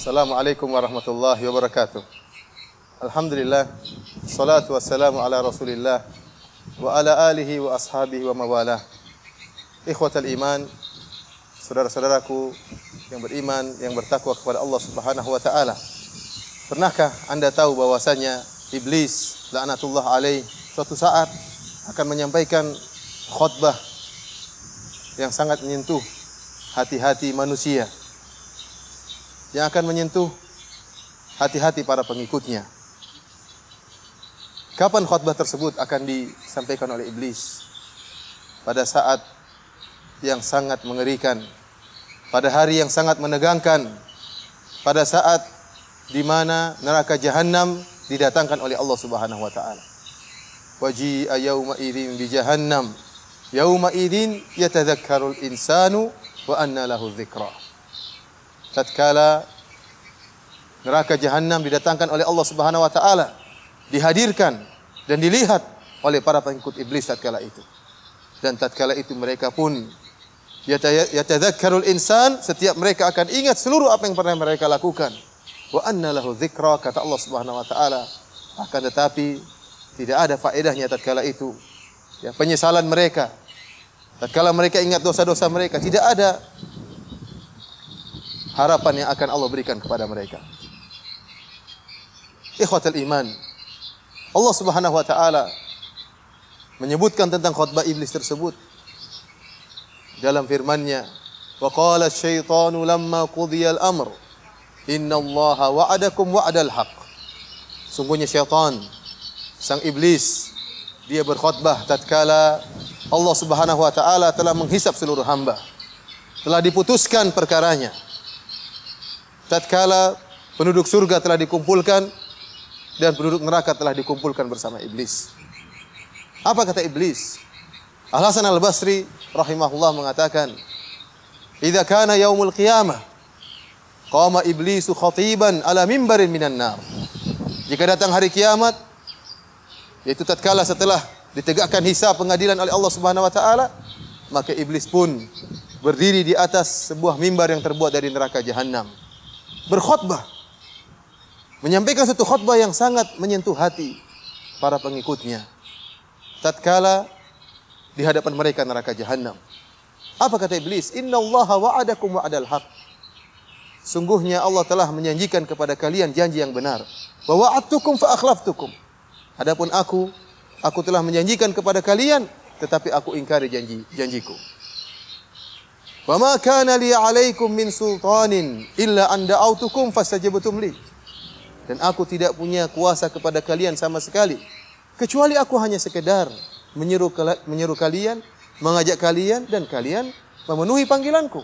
Assalamualaikum warahmatullahi wabarakatuh. Alhamdulillah, salatu wassalamu ala Rasulillah wa ala alihi wa ashabihi wa mawalah. Ikhwatal iman, saudara-saudaraku yang beriman, yang bertakwa kepada Allah Subhanahu wa taala. Pernahkah Anda tahu bahwasanya iblis laknatullah alaih suatu saat akan menyampaikan khutbah yang sangat menyentuh hati-hati manusia, yang akan menyentuh hati-hati para pengikutnya. Kapan khutbah tersebut akan disampaikan oleh iblis? Pada saat yang sangat mengerikan, pada hari yang sangat menegangkan, pada saat di mana neraka jahanam didatangkan oleh Allah Subhanahu wa taala. Waji'a yauma idzin bi jahannam, yauma idzin yatadzakkarul insanu wa anna lahu dzikra. Tatkala neraka jahanam didatangkan oleh Allah Subhanahu wa taala, dihadirkan dan dilihat oleh para pengikut iblis tatkala itu. Dan tatkala itu mereka pun yatadzakkarul insan, setiap mereka akan ingat seluruh apa yang pernah mereka lakukan. Wa anna lahu dzikra, kata Allah Subhanahu wa taala. Akan tetapi tidak ada faedahnya tatkala itu. Ya, penyesalan mereka. Tatkala mereka ingat dosa-dosa mereka, tidak ada harapan yang akan Allah berikan kepada mereka. Ikhwatal iman, Allah Subhanahu wa taala menyebutkan tentang khutbah iblis tersebut dalam firman-Nya, wa qala asy-syaitanu lamma qudiyal amr innallaha wa'adakum wa'dal haqq. Sungguhnya syaitan, sang iblis, dia berkhutbah tatkala Allah Subhanahu wa taala telah menghisap seluruh hamba, telah diputuskan perkaranya. Tatkala penduduk surga telah dikumpulkan dan penduduk neraka telah dikumpulkan bersama iblis. Apa kata iblis? Al-Hasan Al-Basri rahimahullah mengatakan, "Idza kana yaumul qiyamah, qama iblisu khatiban ala mimbarin minan nar." Jika datang hari kiamat, yaitu tatkala setelah ditegakkan hisab pengadilan oleh Allah Subhanahu wa taala, maka iblis pun berdiri di atas sebuah mimbar yang terbuat dari neraka jahanam, berkhutbah, menyampaikan satu khutbah yang sangat menyentuh hati para pengikutnya tatkala di hadapan mereka neraka jahanam. Apa kata iblis? Innallaha wa'adakum wa'dal haqq. Sungguhnya Allah telah menjanjikan kepada kalian janji yang benar. Wa wa'adtukum fa akhlaftukum. Adapun aku telah menjanjikan kepada kalian, tetapi aku ingkari janjiku. Wa ma kana li 'alaikum min sultanin illa an da'autukum fastajabtum li. Dan aku tidak punya kuasa kepada kalian sama sekali, kecuali aku hanya sekedar menyeru kalian, mengajak kalian, dan kalian memenuhi panggilanku.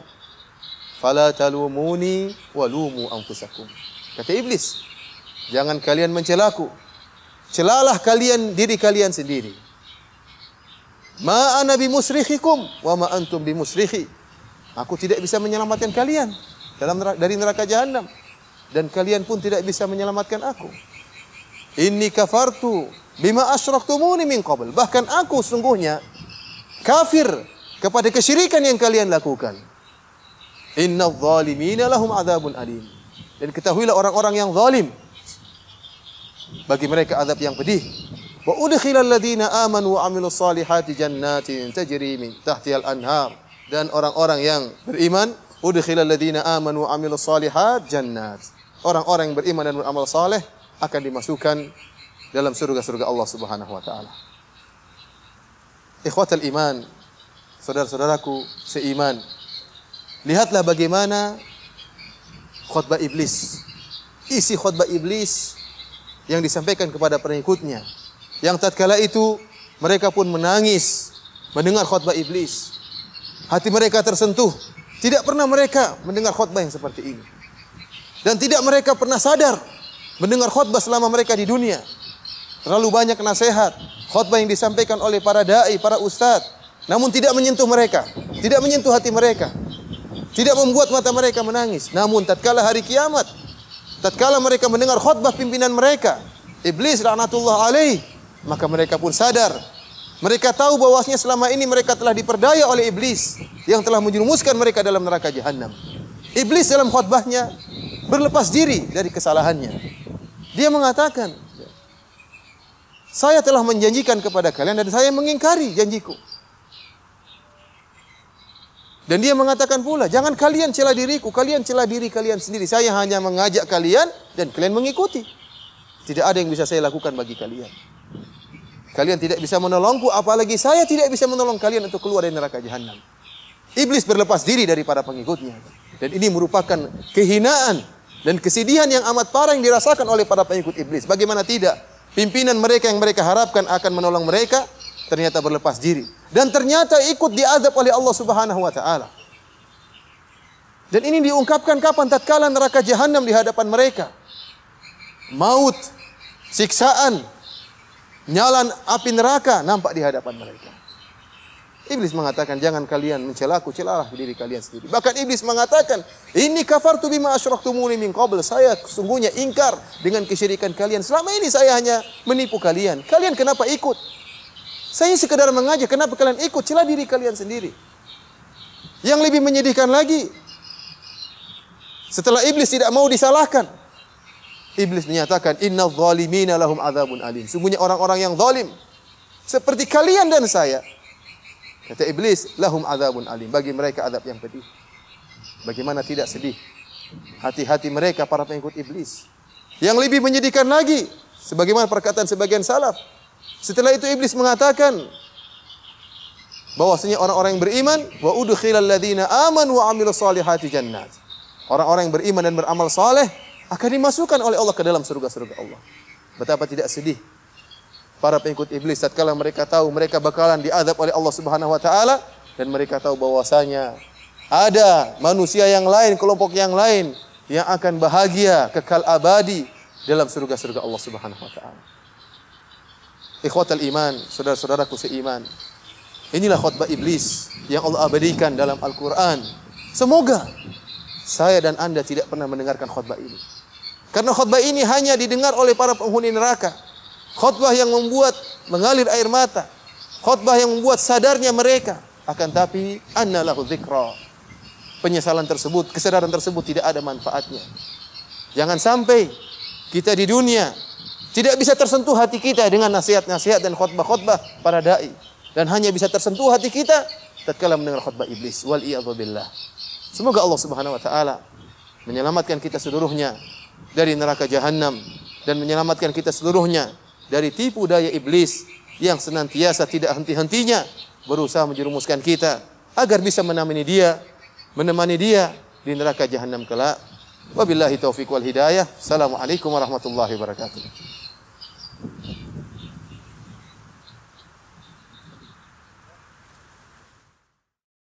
Fala talumuni walumu anfusakum. Kata iblis, jangan kalian mencelaku, celalah kalian diri kalian sendiri. Ma ana bimusrikhikum wa ma antum bimusrikhi. Aku tidak bisa menyelamatkan kalian dari neraka jahanam, dan kalian pun tidak bisa menyelamatkan aku. Inni kafartu bima asyraktumuni min qabl. Bahkan aku sungguhnya kafir kepada kesyirikan yang kalian lakukan. Innadz zalimina lahum adzabun alim. Dan ketahuilah orang-orang yang zalim, bagi mereka azab yang pedih. Wa udkhilal ladzina amanu wa 'amilus solihati jannatin tajri min tahtihal anhar. Dan orang-orang yang beriman, udkhilal ladzina amanu wa 'amilus solihat jannat. Orang-orang yang beriman dan beramal saleh akan dimasukkan dalam surga-surga Allah Subhanahu wa taala. Ikhwatal iman, saudara-saudaraku seiman, lihatlah bagaimana khutbah iblis. Isi khutbah iblis yang disampaikan kepada pengikutnya, yang tatkala itu mereka pun menangis mendengar khutbah iblis. Hati mereka tersentuh. Tidak pernah mereka mendengar khutbah yang seperti ini. Dan tidak mereka pernah sadar mendengar khutbah selama mereka di dunia. Terlalu banyak nasihat, khutbah yang disampaikan oleh para dai, para ustadz, namun tidak menyentuh mereka, tidak menyentuh hati mereka, tidak membuat mata mereka menangis. Namun tatkala hari kiamat, tatkala mereka mendengar khutbah pimpinan mereka, iblis laknatullah alaih, maka mereka pun sadar. Mereka tahu bahwasanya selama ini mereka telah diperdaya oleh iblis yang telah menjerumuskan mereka dalam neraka jahanam. Iblis dalam khutbahnya berlepas diri dari kesalahannya. Dia mengatakan, saya telah menjanjikan kepada kalian dan saya mengingkari janjiku. Dan dia mengatakan pula, jangan kalian cela diriku, kalian cela diri kalian sendiri. Saya hanya mengajak kalian dan kalian mengikuti. Tidak ada yang bisa saya lakukan bagi kalian. Kalian tidak bisa menolongku, apalagi saya tidak bisa menolong kalian untuk keluar dari neraka jahanam. Iblis berlepas diri dari para pengikutnya. Dan ini merupakan kehinaan dan kesedihan yang amat parah yang dirasakan oleh para pengikut iblis. Bagaimana tidak? Pimpinan mereka yang mereka harapkan akan menolong mereka, ternyata berlepas diri. Dan ternyata ikut diazab oleh Allah Subhanahu wa taala. Dan ini diungkapkan kapan? Tatkala neraka jahanam di hadapan mereka. Maut, siksaan, nyalan api neraka nampak di hadapan mereka. Iblis mengatakan, jangan kalian mencelaku, celalah diri kalian sendiri. Bahkan iblis mengatakan, inni kafartu bima asyraktumuni min qabl. Saya sesungguhnya ingkar dengan kesyirikan kalian. Selama ini saya hanya menipu kalian. Kalian kenapa ikut? Saya sekedar mengajak, kenapa kalian ikut? Celah diri kalian sendiri. Yang lebih menyedihkan lagi, setelah iblis tidak mau disalahkan, iblis menyatakan, innal zalimina lahum adzabun alim. Sungguhnya orang-orang yang zalim seperti kalian dan saya, kata iblis, lahum adzabun alim. Bagi mereka azab yang pedih. Bagaimana tidak sedih hati-hati mereka para pengikut iblis. Yang lebih menyedihkan lagi, sebagaimana perkataan sebagian salaf, setelah itu iblis mengatakan bahwasanya orang-orang yang beriman, wa udkhilal ladzina amanu wa amilus solihati jannat. Orang-orang yang beriman dan beramal saleh akan dimasukkan oleh Allah ke dalam surga-surga Allah. Betapa tidak sedih para pengikut iblis tatkala mereka tahu mereka bakalan diazab oleh Allah Subhanahu wa taala, dan mereka tahu bahwasanya ada manusia yang lain, kelompok yang lain yang akan bahagia kekal abadi dalam surga-surga Allah Subhanahu wa taala. Ikhwatal iman, saudara-saudaraku seiman, inilah khutbah iblis yang Allah abadikan dalam Al-Quran. Semoga saya dan anda tidak pernah mendengarkan khutbah ini, karena khutbah ini hanya didengar oleh para penghuni neraka. Khutbah yang membuat mengalir air mata, khutbah yang membuat sadarnya mereka. Akan tapi anna lahu dzikra, penyesalan tersebut, kesadaran tersebut tidak ada manfaatnya. Jangan sampai kita di dunia tidak bisa tersentuh hati kita dengan nasihat-nasihat dan khutbah-khutbah para dai, dan hanya bisa tersentuh hati kita tatkala mendengar khutbah iblis. Wal iyadzu billah. Semoga Allah Subhanahu wa taala menyelamatkan kita seluruhnya dari neraka jahanam, dan menyelamatkan kita seluruhnya dari tipu daya iblis yang senantiasa tidak henti-hentinya berusaha menjerumuskan kita agar bisa menemani dia di neraka jahanam kelak. Wabillahi taufiq wal hidayah. Assalamualaikum warahmatullahi wabarakatuh.